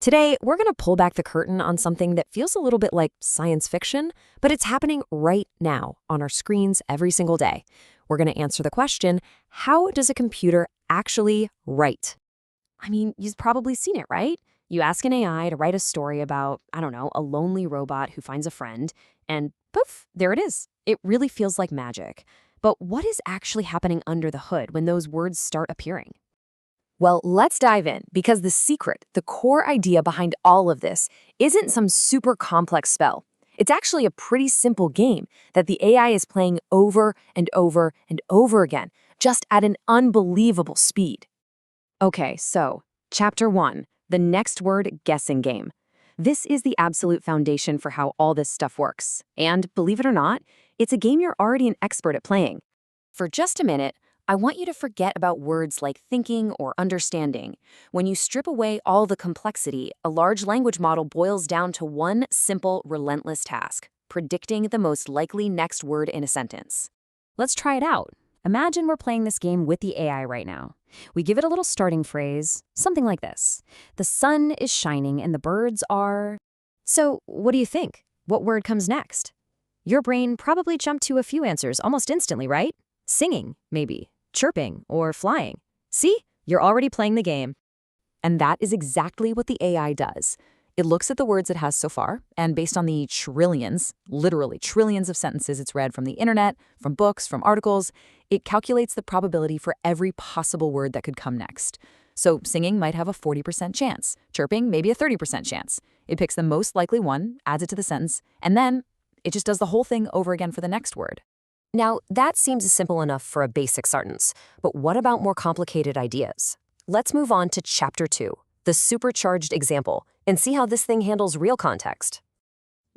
Today, we're going to pull back the curtain on something that feels a little bit like science fiction, but it's happening right now on our screens every single day. We're going to answer the question, how does a computer actually write? I mean, you've probably seen it, right? You ask an AI to write a story about, I don't know, a lonely robot who finds a friend, and poof, there it is. It really feels like magic. But what is actually happening under the hood when those words start appearing? Well, let's dive in because the secret, the core idea behind all of this, isn't some super complex spell. It's actually a pretty simple game that the AI is playing over and over and over again, just at an unbelievable speed. Okay, so Chapter 1, the next word guessing game. This is the absolute foundation for how all this stuff works. And believe it or not, it's a game you're already an expert at playing. For just a minute, I want you to forget about words like thinking or understanding. When you strip away all the complexity, a large language model boils down to one simple, relentless task: predicting the most likely next word in a sentence. Let's try it out. Imagine we're playing this game with the AI right now. We give it a little starting phrase, something like this. The sun is shining and the birds are... So, what do you think? What word comes next? Your brain probably jumped to a few answers almost instantly, right? Singing, maybe. Chirping, or flying. See? You're already playing the game. And that is exactly what the AI does. It looks at the words it has so far, and based on the trillions, literally trillions of sentences it's read from the internet, from books, from articles, it calculates the probability for every possible word that could come next. So singing might have a 40% chance, chirping maybe a 30% chance. It picks the most likely one, adds it to the sentence, and then it just does the whole thing over again for the next word. Now, that seems simple enough for a basic sentence, but what about more complicated ideas? Let's move on to Chapter 2, the supercharged example, and see how this thing handles real context.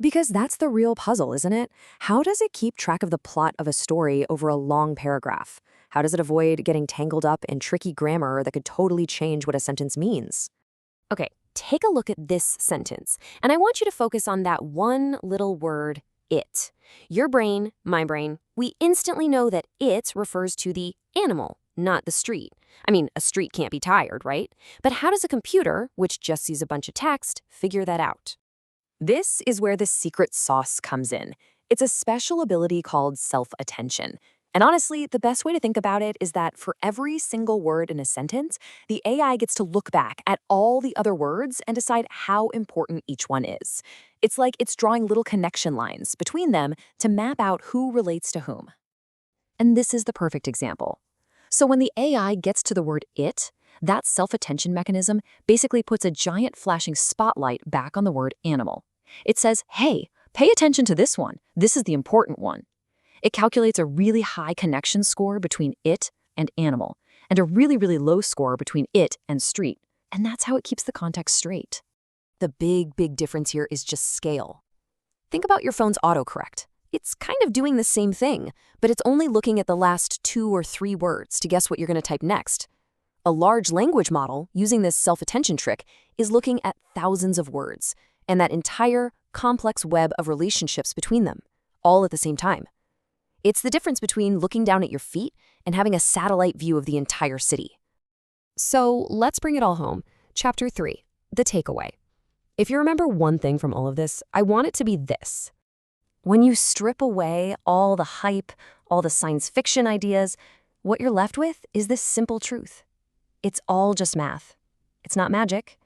Because that's the real puzzle, isn't it? How does it keep track of the plot of a story over a long paragraph? How does it avoid getting tangled up in tricky grammar that could totally change what a sentence means? Okay, take a look at this sentence, and I want you to focus on that one little word, it. Your brain, my brain, we instantly know that it refers to the animal, not the street. I mean, a street can't be tired, right? But how does a computer, which just sees a bunch of text, figure that out? This is where the secret sauce comes in. It's a special ability called self-attention. And honestly, the best way to think about it is that for every single word in a sentence, the AI gets to look back at all the other words and decide how important each one is. It's like it's drawing little connection lines between them to map out who relates to whom. And this is the perfect example. So when the AI gets to the word it, that self-attention mechanism basically puts a giant flashing spotlight back on the word animal. It says, hey, pay attention to this one. This is the important one. It calculates a really high connection score between it and animal, and a really, really low score between it and street. And that's how it keeps the context straight. The big difference here is just scale. Think about your phone's autocorrect. It's kind of doing the same thing, but it's only looking at the last 2 or 3 words to guess what you're going to type next. A large language model, using this self-attention trick, is looking at thousands of words, and that entire complex web of relationships between them, all at the same time. It's the difference between looking down at your feet and having a satellite view of the entire city. So let's bring it all home. Chapter 3, the takeaway. If you remember one thing from all of this, I want it to be this. When you strip away all the hype, all the science fiction ideas, what you're left with is this simple truth. It's all just math. It's not magic.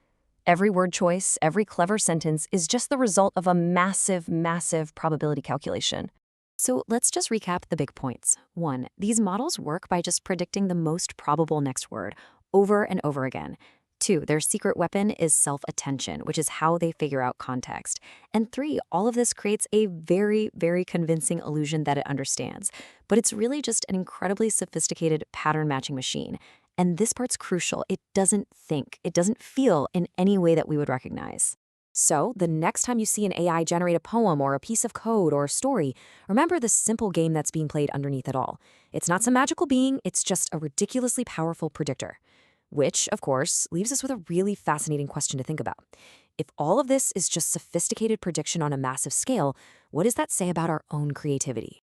Every word choice, every clever sentence is just the result of a massive probability calculation. So let's just recap the big points. 1, these models work by just predicting the most probable next word over and over again. 2, their secret weapon is self-attention, which is how they figure out context. And 3, all of this creates a very convincing illusion that it understands. But it's really just an incredibly sophisticated pattern-matching machine. And this part's crucial. It doesn't think, it doesn't feel in any way that we would recognize. So, the next time you see an AI generate a poem or a piece of code or a story, remember the simple game that's being played underneath it all. It's not some magical being, it's just a ridiculously powerful predictor. Which, of course, leaves us with a really fascinating question to think about. If all of this is just sophisticated prediction on a massive scale, what does that say about our own creativity?